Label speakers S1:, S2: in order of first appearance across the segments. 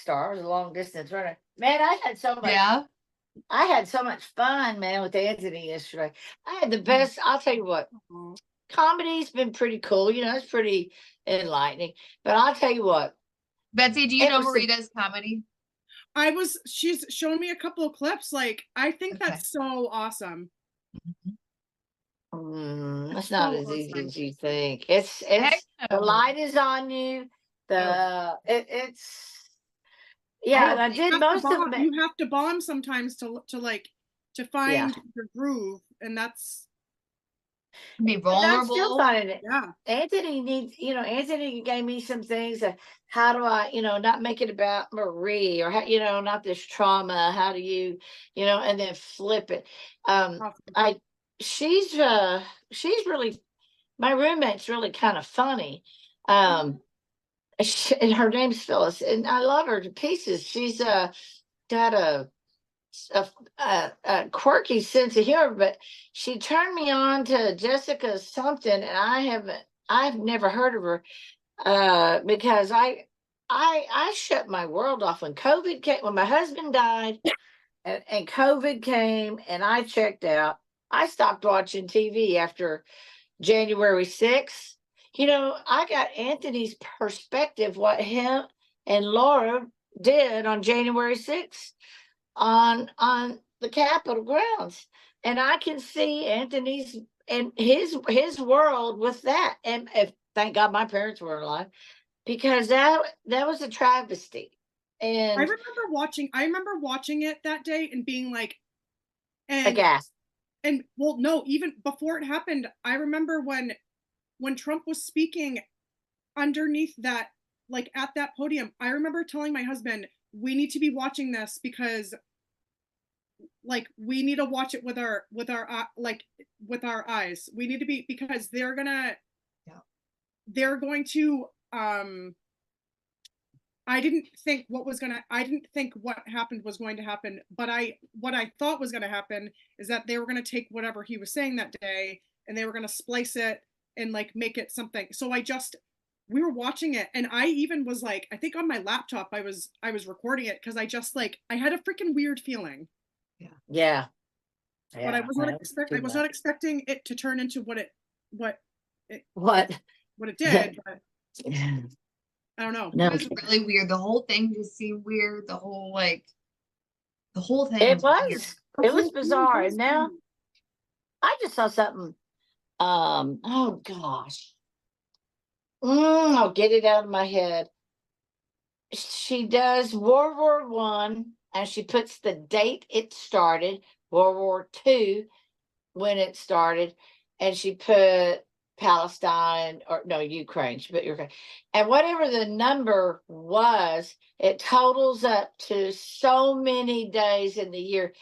S1: star. I was a long distance runner. Man,
S2: Yeah.
S1: I had so much fun, man, with Anthony yesterday. I had the best. I'll tell you what, comedy's been pretty cool. It's pretty enlightening. But I'll tell you what,
S2: Betsy, do you
S1: it
S2: know
S1: was the
S2: Marita's comedy?
S3: She's shown me a couple of clips. Like, I think
S2: Okay.
S3: that's so awesome.
S1: it's not
S3: so
S1: as easy
S3: awesome.
S1: as you think. It's
S2: Heck
S1: the
S2: no.
S1: light is on you. It's yeah, and I did
S3: You have to
S1: most of
S3: bomb.
S1: it.
S3: You have to bomb sometimes to
S1: Yeah.
S3: find your groove, and that's
S2: Be
S1: But I'm still
S2: vulnerable.
S1: finding it.
S3: yeah.
S1: Anthony needs, Anthony gave me some things. How do I, not make it about Marie or how, not this trauma. How do you, and then flip it.
S3: Awesome.
S1: I, she's really, my roommate's really kind of funny. And her name's Phyllis, and I love her to pieces. She's got a quirky sense of humor, but she turned me on to Jessica something, and I've never heard of her because I shut my world off when COVID came, when my husband died, and COVID came, and I checked out. I stopped watching TV after January 6th. I got Anthony's perspective, what him and Laura did on January 6th on the Capitol grounds, and I can see Anthony's and his world with that. And if thank God my parents were alive, because that was a travesty.
S3: I
S1: And
S3: remember watching it that day and being like, and
S1: aghast.
S3: and well, no, even before it happened, I remember when Trump was speaking underneath that, like at that podium, I remember telling my husband, we need to be watching this because like we need to watch it with our with our eyes. We need to be, because they're going to I didn't think what happened was going to happen, but what I thought was going to happen is that they were going to take whatever he was saying that day and they were going to splice it and like make it something. So we were watching it, and I even was like, I think on my laptop I was recording it because I just like I had a freaking weird feeling.
S1: Yeah.
S3: But I was not expecting it to turn into what it did. But I don't know.
S1: No,
S2: It was really weird. The whole thing just seemed weird. The whole thing
S1: it
S2: weird.
S1: it was bizarre. And now I just saw something. Oh gosh, I'll get it out of my head. She does World War One, and she puts the date it started, World War Two, when it started, and she put Palestine, or no, Ukraine. She put Ukraine, and whatever the number was, it totals up to so many days in the year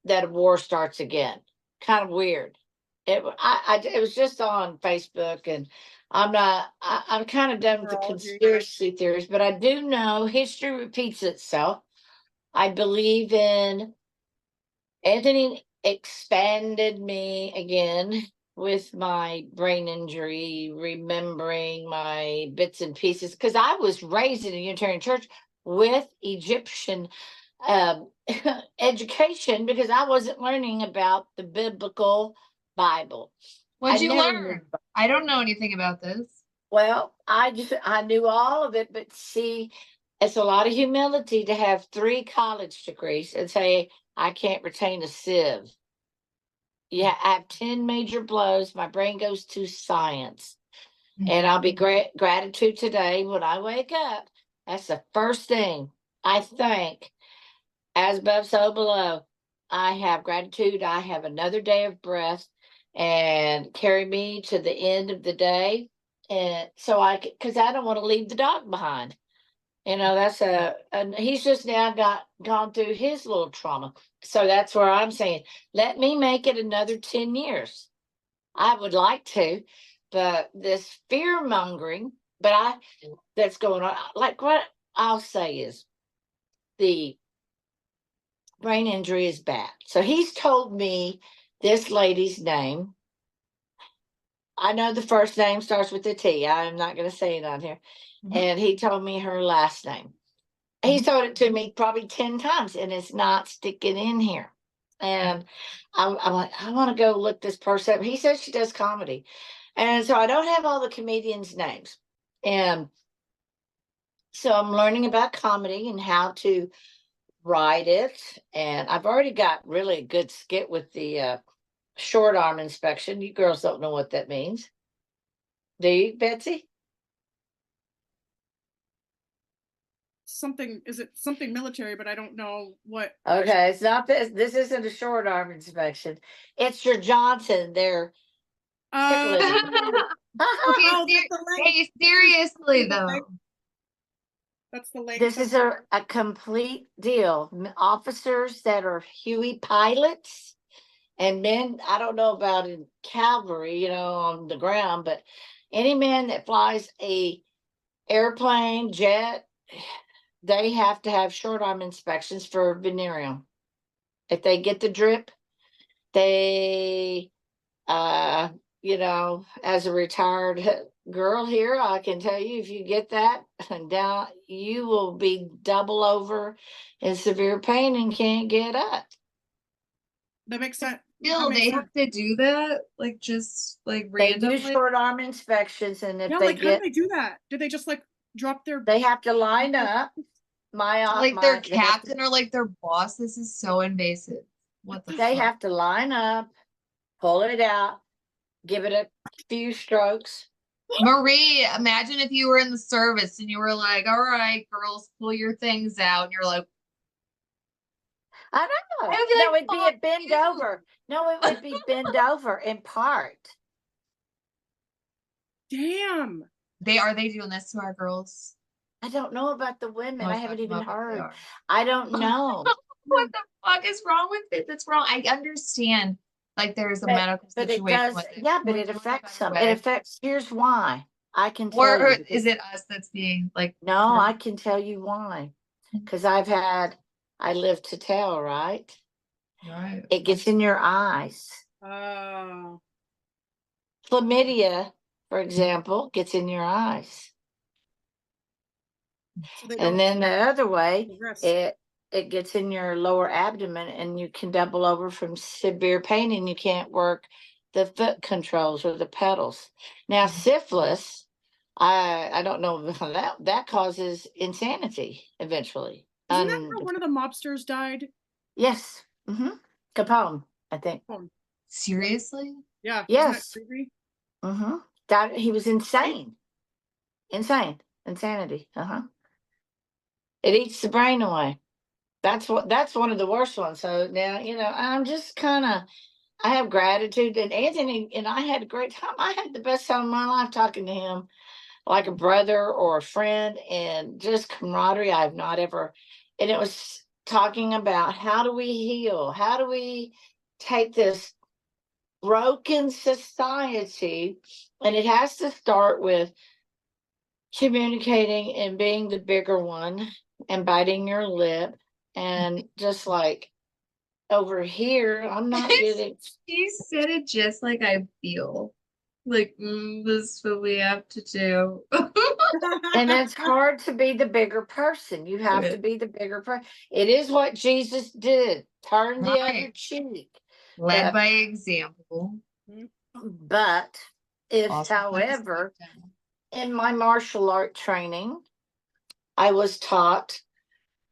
S1: that a war starts again. Kind of weird. It was just on Facebook, and I'm kind of done with the conspiracy theories, but I do know history repeats itself. I believe in Anthony expanded me again with my brain injury, remembering my bits and pieces, because I was raised in a Unitarian church with Egyptian um, education, because I wasn't learning about the biblical Bible.
S2: What'd you learn? I don't know anything about this.
S1: Well, I knew all of it, but see, it's a lot of humility to have 3 college degrees and say I can't retain a sieve. Yeah, I have 10 major blows. My brain goes to science. And I'll be gratitude today when I wake up. That's the first thing I think. As above, so below. I have gratitude. I have another day of breath and carry me to the end of the day. And so because I don't want to leave the dog behind. And he's just now gone through his little trauma. So that's where I'm saying, let me make it another 10 years. I would like to, but this fear mongering, that's going on. Like what I'll say is the brain injury is bad. So he's told me this lady's name. I know the first name starts with a T. I'm not going to say it on here. And he told me her last name. He showed it to me probably 10 times and it's not sticking in here. And I'm like, I want to go look this person up. He says she does comedy. And so I don't have all the comedians' names. And so I'm learning about comedy and how to write it. And I've already got really a good skit with the short arm inspection. You girls don't know what that means. Do you, Betsy?
S3: Is it something military, but I don't know what.
S1: Okay, it's not this. This isn't a short arm inspection. It's your Johnson. They're tickling.
S2: Okay,
S3: Oh, that's the leg.
S2: hey, seriously
S3: the leg.
S2: though.
S3: That's the leg.
S1: This is a complete deal. Officers that are Huey pilots and men, I don't know about in cavalry, you know, on the ground, but any man that flies a airplane, jet, they have to have short arm inspections for venereum. If they get the drip, they you know, as a retired girl here, I can tell you if you get that down, you will be double over in severe pain and can't get up.
S3: That makes sense.
S2: Still,
S3: That makes
S2: they
S3: sense.
S2: have to do that, like just like
S1: They do
S2: randomly.
S1: short arm inspections, and if
S3: Yeah,
S1: they
S3: like how do
S1: get,
S3: they do that? Did they just like drop their?
S1: they have to line up.
S2: Like their
S1: They have to,
S2: captain or like their boss. This is so invasive. What the
S1: they
S2: fuck?
S1: have to line up, pull it out, give it a few strokes.
S2: Marie, imagine if you were in the service and you were like, all right, girls, pull your things out. And you're like,
S1: I know.
S2: I would be
S1: No,
S2: like,
S1: it'd be
S2: "Fuck
S1: a bend
S2: you."
S1: over. No, it would be bend over in part.
S3: Damn.
S2: They doing this to our girls?
S1: I don't know about the women. I
S2: Most
S1: haven't
S2: fucking
S1: even
S2: well, but they
S1: heard.
S2: are.
S1: I don't know.
S2: What the fuck is wrong with it? That's wrong. I understand. Like there's a medical
S1: But it
S2: situation
S1: does,
S2: with it.
S1: yeah,
S2: Can
S1: but
S2: we
S1: it
S2: do in a
S1: affects
S2: better
S1: some. It
S2: way?
S1: affects, here's why. I can
S2: Or,
S1: tell you.
S2: is it us that's being like?
S1: No, I can tell you why. Because I live to tell, right?
S2: Right.
S1: It gets in your eyes.
S3: Oh.
S1: Chlamydia, for example, gets in your eyes.
S3: So they
S1: And
S3: don't
S1: then the other way,
S3: progress.
S1: it gets in your lower abdomen and you can double over from severe pain and you can't work the foot controls or the pedals. Now, syphilis, I don't know that causes insanity eventually.
S3: Isn't that how one of the mobsters died?
S1: Yes. Capone, I think.
S3: Oh,
S2: Seriously?
S3: yeah.
S1: Yes.
S3: Isn't that creepy?
S1: That he was insane. Insanity. It eats the brain away. That's one of the worst ones. So now, you know, I'm just kind of, I have gratitude. And Anthony and I had a great time. I had the best time of my life talking to him like a brother or a friend, and just camaraderie I've not ever. And it was talking about how do we heal? How do we take this broken society? And it has to start with communicating and being the bigger one and biting your lip. And just like over here, I'm not getting.
S2: She said it just like I feel. Like, this is what we have to do.
S1: And it's hard to be the bigger person. You have to be the bigger person. It is what Jesus did. Turn the other
S2: Right.
S1: cheek.
S2: Led
S1: But-
S2: by example.
S1: But if,
S2: Also put his
S1: however,
S2: feet down.
S1: in my martial art training, I was taught,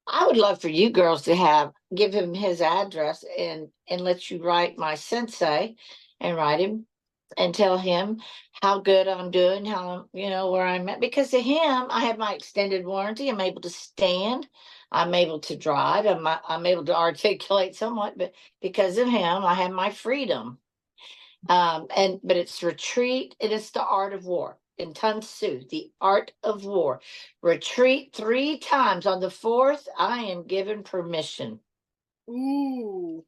S1: I would love for you girls to give him his address and let you write my sensei and write him and tell him how good I'm doing, how, you know, where I'm at. Because to him, I have my extended warranty. I'm able to stand. I'm able to drive. I'm able to articulate somewhat, but because of him, I have my freedom. But it's retreat. It is the art of war. In Sun Tzu, the art of war. Retreat 3 times. On the 4th, I am given permission.
S3: Ooh.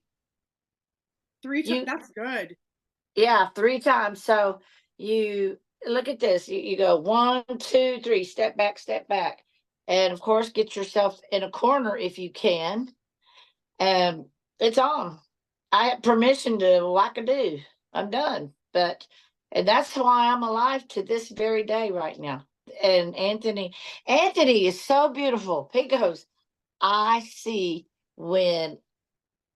S3: 3 times.
S1: You-
S3: That's good.
S1: Yeah, 3 times. So you look at this. You go 1, 2, 3, step back, step back. And of course, get yourself in a corner if you can. And it's on. I have permission to wackadoo. I'm done. And that's why I'm alive to this very day right now. And Anthony is so beautiful. He goes, I see when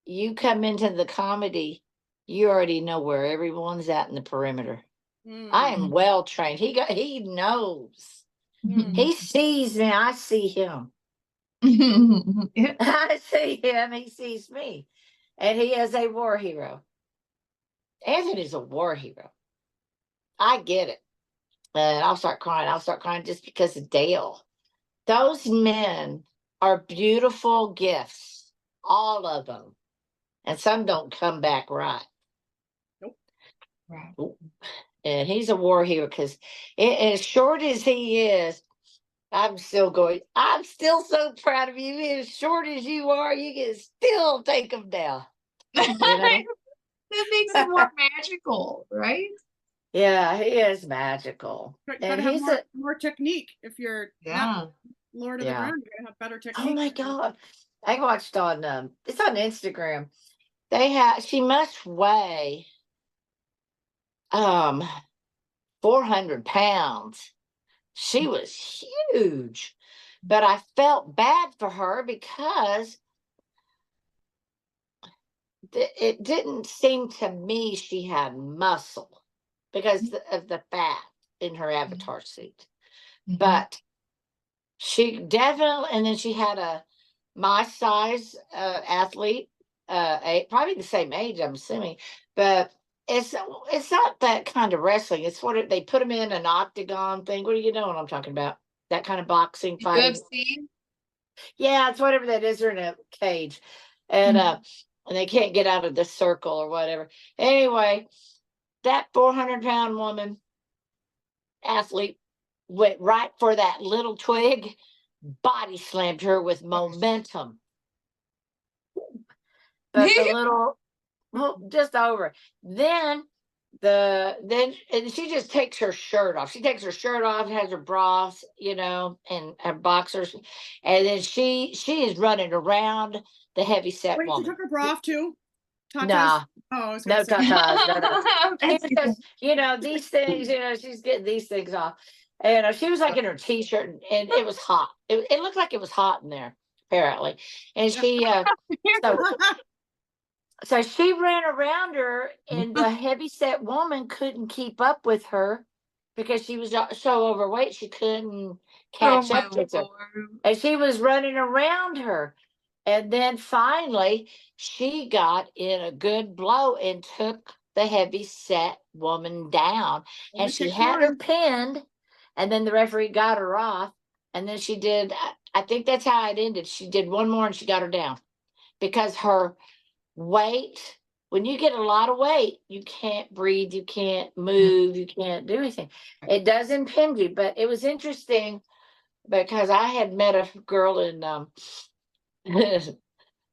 S1: you come into the comedy, you already know where everyone's at in the perimeter. I am
S3: Mm,
S1: well trained. He knows.
S3: mm.
S1: He sees me, I see him.
S2: Yeah.
S1: I see him, he sees me. And he is a war hero. Anthony's a war hero. I get it. And I'll start crying. I'll start crying just because of Dale. Those men are beautiful gifts, all of them. And some don't come back right.
S2: Right.
S1: And he's a war hero because as short as he is, I'm still going. I'm still so proud of you. As short as you are, you can still take him down. You know?
S2: That makes it more magical, right?
S1: Yeah, he is magical,
S3: But you
S1: and
S3: gotta have
S1: he's a
S3: more technique. If you're not
S2: Yeah.
S3: Lord of the
S1: yeah.
S3: Ground, you gotta have better
S1: Oh
S3: technique.
S1: my God, I watched on it's on Instagram. They have she must weigh 400 pounds. She was huge, but I felt bad for her because it didn't seem to me she had muscle because of the fat in her avatar suit.
S2: Mhm.
S1: But she definitely, and then she had a my size athlete, probably the same age, I'm assuming, but it's not that kind of wrestling. It's they put them in an octagon thing. What do you know what I'm talking about? That kind of boxing fighting.
S2: UFC.
S1: Yeah, it's whatever that is. They're in a cage, and they can't get out of the circle or whatever. Anyway, that 400-pound woman athlete went right for that little twig, body slammed her with momentum. But the little, well, just over. Then and she just takes her shirt off. She takes her shirt off, has her bras, and her boxers, and then she is running around the heavy set
S3: Wait, she
S1: woman.
S3: took her bra off too? Tatas?
S1: Nah,
S3: Oh, I was gonna
S1: no
S3: say.
S1: tatas, no. She was
S2: Betsy.
S1: just, these things, she's getting these things off. And she was like in her t-shirt, and it was hot. It looked like it was hot in there, apparently. And so so she ran around her, and the heavy set woman couldn't keep up with her because she was so overweight she couldn't
S2: Oh
S1: catch
S2: my
S1: up with her.
S2: Lord.
S1: And she was running around her. And then finally, she got in a good blow and took the heavy set woman down.
S3: Only
S1: And she
S3: takes
S1: had her
S3: one.
S1: pinned, and then the referee got her off. And then she did, I think that's how it ended. She did one more and she got her down because her weight, when you get a lot of weight, you can't breathe, you can't move, you can't do anything. It does impinge you, but it was interesting because I had met a girl in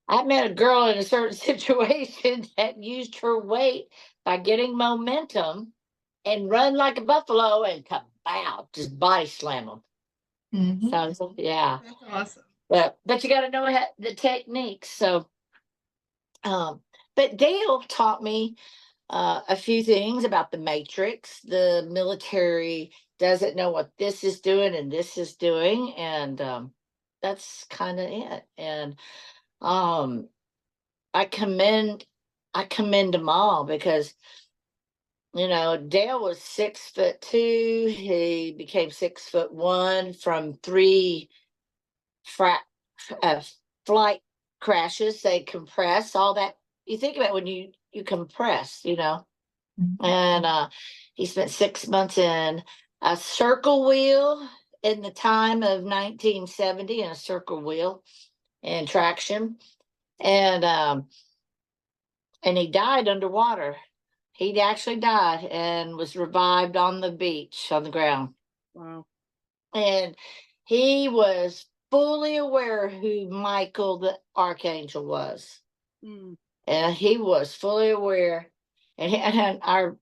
S1: I met a girl in a certain situation that used her weight by getting momentum and run like a buffalo and kabow, just body slam them.
S2: Mhm.
S1: So yeah,
S2: That's awesome.
S1: but you got to know the techniques. So, but Dale taught me a few things about the matrix. The military doesn't know what this is doing and this is doing, and that's kind of it. And um, I commend I commend them all because Dale was 6'2". He became 6'1" from three fra- uh, flight crashes. They compress all that. You think about when you compress.
S2: Mhm.
S1: And he spent 6 months in a circle wheel in the time of 1970, in a circle wheel and traction. And he died underwater. He actually died and was revived on the beach on the ground.
S3: Wow.
S1: And he was fully aware who Michael the archangel was.
S3: Mm.
S1: And he was fully aware. And our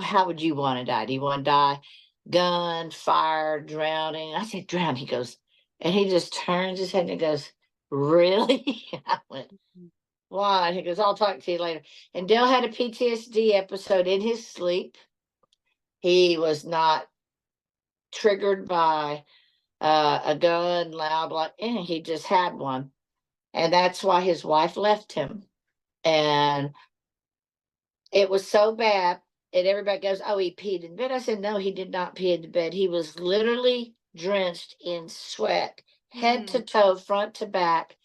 S1: how would you want to die? Do you want to die gun, fire, drowning? I said drown. He goes, and he just turns his head and goes, really? I went, why? He goes, I'll talk to you later. And Dale had a PTSD episode in his sleep. He was not triggered by a gun, loud, like, and he just had one. And that's why his wife left him. And it was so bad. And everybody goes, "Oh, he peed in bed." I said, "No, he did not pee in the bed. He was literally drenched in sweat, head to toe, front to back."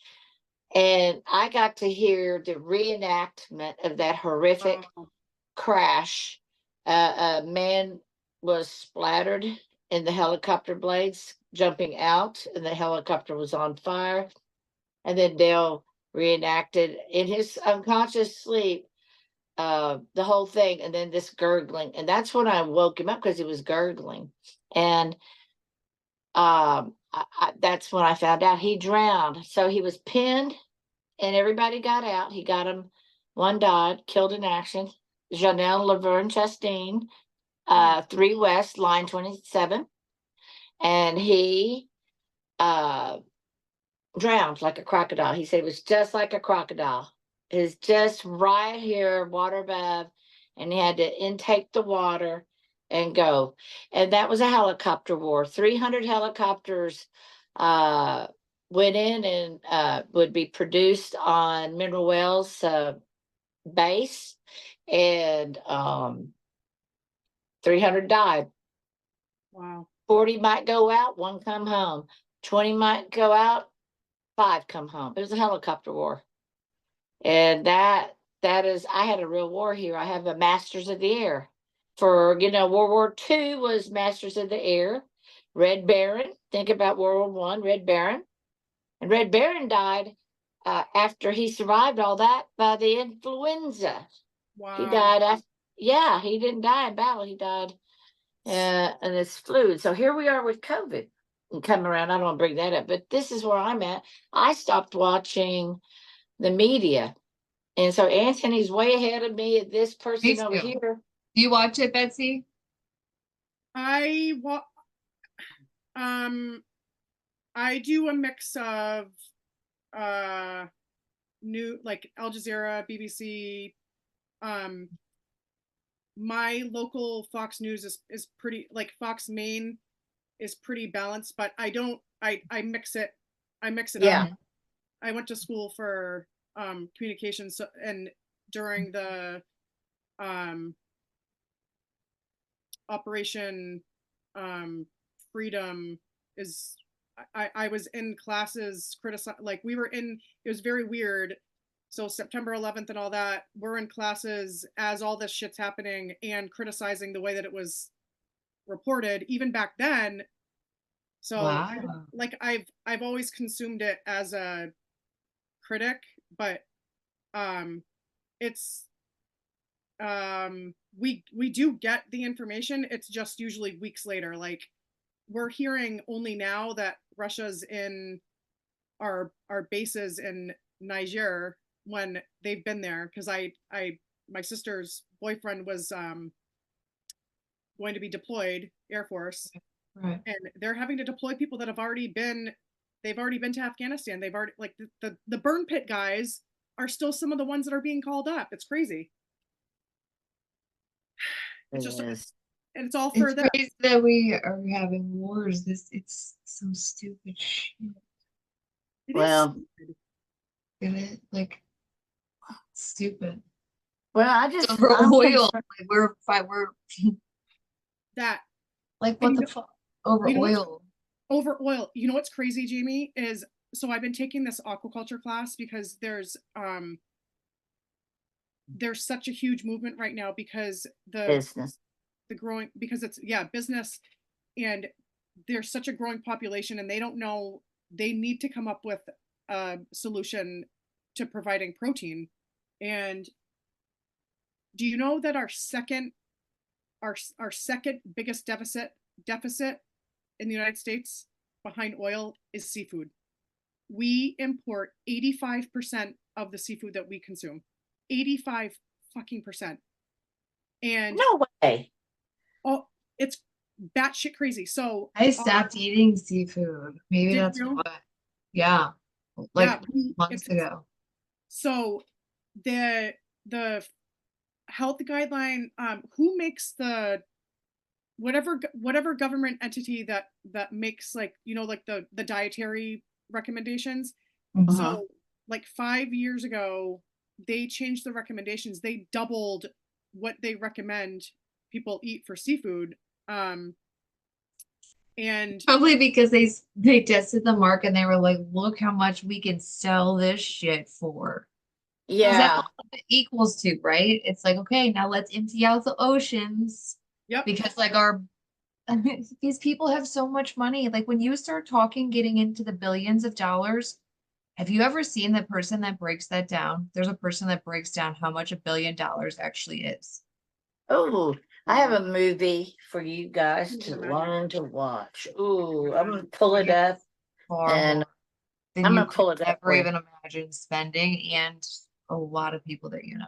S1: And I got to hear the reenactment of that horrific
S3: Wow.
S1: crash. A man was splattered in the helicopter blades jumping out, and the helicopter was on fire. And then Dale reenacted in his unconscious sleep the whole thing, and then this gurgling. And that's when I woke him up because he was gurgling. And that's when I found out he drowned. So he was pinned, and everybody got out. He got him. One died, killed in action. Janelle Laverne Chastain, 3 West, line 27. And he drowned like a crocodile. He said it was just like a crocodile. It's just right here, water above, and he had to intake the water and go. And that was a helicopter war. 300 helicopters went in and would be produced on Mineral Wells base, and 300 died.
S3: Wow.
S1: 40 might go out, 1 come home. 20 might go out, 5 come home. It was a helicopter war. And that is, I had a real war here. I have a Masters of the Air. For, World War II was Masters of the Air. Red Baron, think about World War I, Red Baron. And Red Baron died after he survived all that by the influenza.
S3: Wow.
S1: He died after, yeah, he didn't die in battle. He died and it's flu. So here we are with COVID and come around. I don't want to bring that up, but this is where I'm at. I stopped watching the media. And so Anthony's way ahead of me. This person over here.
S2: Do you watch it, Betsy?
S3: I do a mix of new, like Al Jazeera, BBC. My local Fox News is pretty, like Fox Main is pretty balanced, but I mix it. I mix it
S1: Yeah.
S3: up. I went to school for communications, and during the Operation Freedom is, I was in classes like we were in, it was very weird. So September 11th and all that, we're in classes as all this shit's happening and criticizing the way that it was reported even back then. So
S2: Wow.
S3: I've always consumed it as a critic, but it's we do get the information. It's just usually weeks later. Like, we're hearing only now that Russia's in our bases in Niger when they've been there, because my sister's boyfriend was going to be deployed, Air Force.
S2: Right.
S3: And they're having to deploy people that have already been to Afghanistan. They've already, like, the burn pit guys are still some of the ones that are being called up. It's crazy. It's just, and it's all for
S2: It's crazy that we are having wars. It's some stupid shit.
S1: Well,
S2: It, like, stupid.
S1: well, I just
S2: Over oil. Like, we're
S3: that.
S2: Like, what the fuck? Over oil.
S3: Over oil. You know what's crazy, Jamie, is, so I've been taking this aquaculture class because there's such a huge movement right now because
S1: business.
S3: The growing, because it's, yeah, business, and there's such a growing population, and they don't know, they need to come up with a solution to providing protein. And do you know that our second biggest deficit in the United States behind oil is seafood? We import 85% of the seafood that we consume. 85 fucking percent. And
S1: no way.
S3: Oh, it's batshit crazy. So
S2: I stopped eating seafood. Maybe that's why. Yeah. Like months ago.
S3: So the health guideline, who makes the whatever government entity that makes like, like the dietary recommendations.
S1: Mhm.
S3: So like 5 years ago, they changed the recommendations. They doubled what they recommend people eat for seafood. Um, and
S2: Probably because they tested the market and they were like, look how much we can sell this shit for. Because that's
S1: Yeah.
S2: all it equals to, right? It's like, okay, now let's empty out the oceans
S3: yep,
S2: because like I mean, these people have so much money. Like when you start talking, getting into the billions of dollars, have you ever seen the person that breaks that down? There's a person that breaks down how much $1 billion actually is.
S1: Oh, I have a movie for you guys
S3: I
S1: to
S3: can imagine.
S1: learn to watch. Ooh, I'm gonna pull it
S2: Like
S1: up
S2: far
S1: and
S2: more than
S1: I'm
S2: you
S1: gonna
S2: could
S1: pull it up
S2: ever
S1: for you.
S2: even imagine spending, and a lot of people that you know.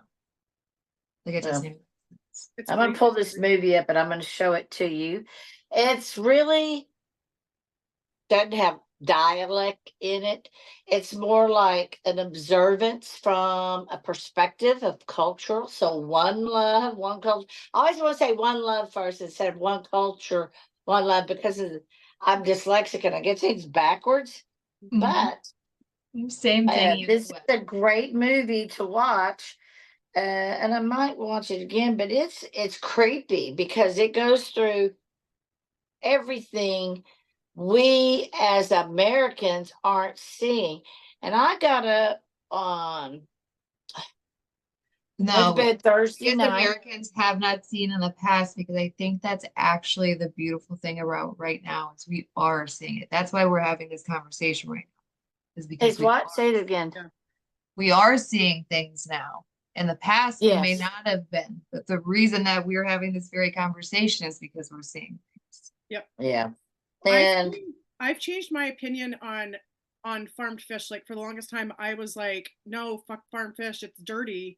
S2: Like it doesn't
S1: Well,
S2: even make sense.
S3: It's
S1: I'm gonna
S3: great.
S1: pull this movie up and I'm gonna show it to you. It's really doesn't have dialect in it. It's more like an observance from a perspective of cultural. So one love, one culture. I always want to say one love first instead of one culture, one love because I'm dyslexic and I get things backwards.
S2: Mhm.
S1: But
S2: Same thing either
S1: this is
S2: way.
S1: a great movie to watch. And I might watch it again, but it's creepy because it goes through everything we as Americans aren't seeing. And I got up on went to
S2: No,
S1: bed Thursday
S2: because
S1: night.
S2: Americans have not seen in the past, because I think that's actually the beautiful thing about right now is we are seeing it. That's why we're having this conversation right now, is because
S1: Is what? Say it again.
S3: Yeah.
S2: we are seeing things now. In the past, we may
S1: Yes.
S2: not have been, but the reason that we're having this very conversation is because we're seeing things.
S3: Yep.
S1: Yeah.
S3: I've
S1: And
S3: changed, I've changed my opinion on farmed fish. Like for the longest time, I was like, no, fuck farmed fish, it's dirty.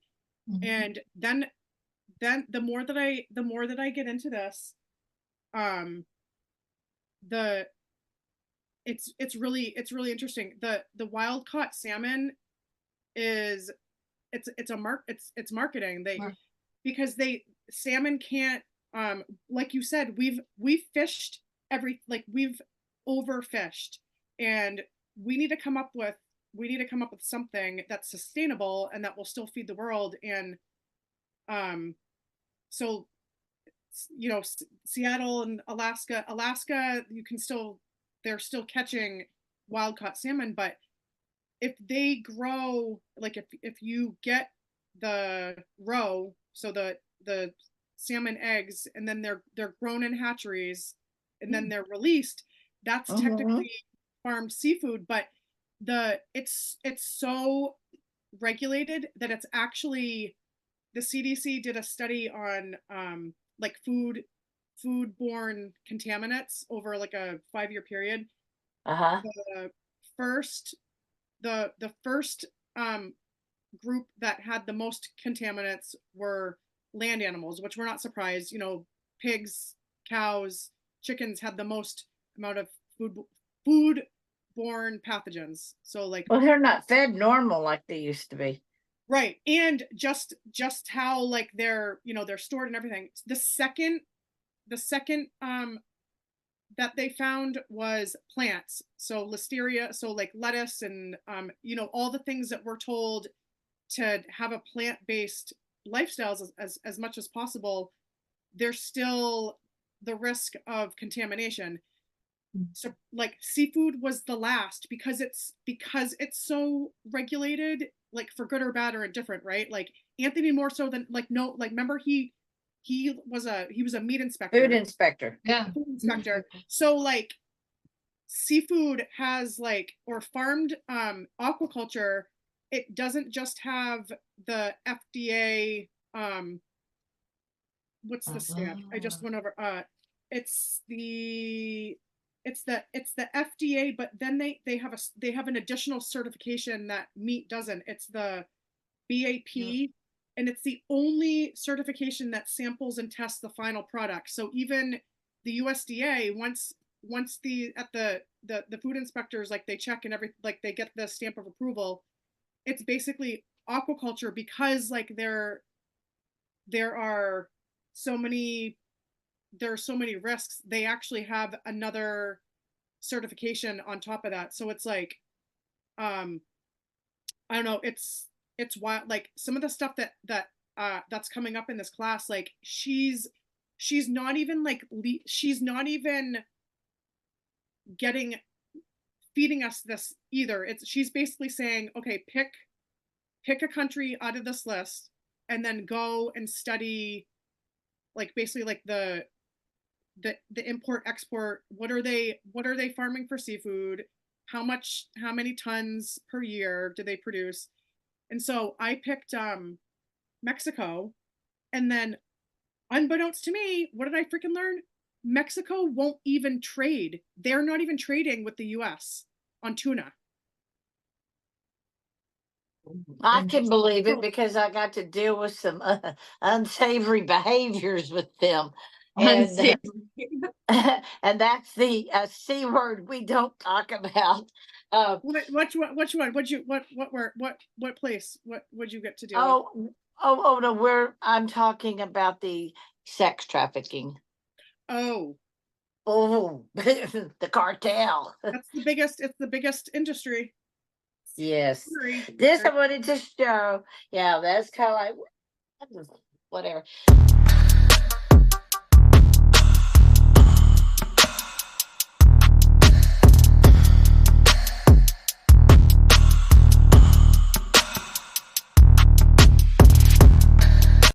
S3: And then the more that I get into this, um, the it's really interesting. The wild caught salmon is it's a mark it's marketing. They
S2: We're-
S3: because they salmon can't like you said, we've fished we've overfished, and we need to come up with something that's sustainable and that will still feed the world. And um so Seattle and Alaska, you can still they're still catching wild caught salmon. But if they grow, like if you get the roe, so the salmon eggs, and then they're grown in hatcheries and then they're released, that's
S1: mhm.
S3: technically farmed seafood. But it's so regulated that it's actually the CDC did a study on like foodborne contaminants over like a 5-year period.
S1: Uh-huh.
S3: The first the first group that had the most contaminants were land animals, which we're not surprised. Pigs, cows, chickens had the most amount of foodborne pathogens. So like
S1: Well, they're not fed normal like they used to be.
S3: right, and just how like they're stored and everything. The second that they found was plants, so listeria, so like lettuce and all the things that we're told to have a plant-based lifestyles as much as possible. There's still the risk of contamination. So like seafood was the last because it's so regulated, like for good or bad or indifferent, right? Like Anthony more so than like no like remember he was a meat
S1: Food
S3: inspector,
S1: inspector.
S2: Yeah.
S3: food inspector. So like seafood has like or farmed aquaculture, it doesn't just have the FDA what's the stamp? I just went over it's the it's the FDA, but then they have an additional certification that meat doesn't. It's the
S2: Yeah.
S3: BAP, and it's the only certification that samples and tests the final product. So even the USDA, once the food inspectors, like they check and everything, like they get the stamp of approval, it's basically aquaculture because like there are so many there are so many risks, they actually have another certification on top of that. So it's like, I don't know, it's wild. Like some of the stuff that's coming up in this class, like she's not even like she's not even getting feeding us this either. She's basically saying, okay, pick a country out of this list and then go and study like basically like the import export. What are they farming for seafood? How many tons per year do they produce? And so I picked Mexico, and then unbeknownst to me, what did I freaking learn? Mexico won't even trade. They're not even trading with the US on tuna.
S1: I can believe it because I got to deal with some unsavory behaviors with them. And
S2: Unsavory.
S1: and that's the C word we don't talk about.
S3: Which one? What place? What would you get to deal with?
S1: Oh no, I'm talking about the sex trafficking.
S3: Oh,
S1: the cartel.
S3: it's the biggest industry.
S1: Yes.
S3: Sorry.
S1: This I wanted to show. Yeah, that's kind of like whatever.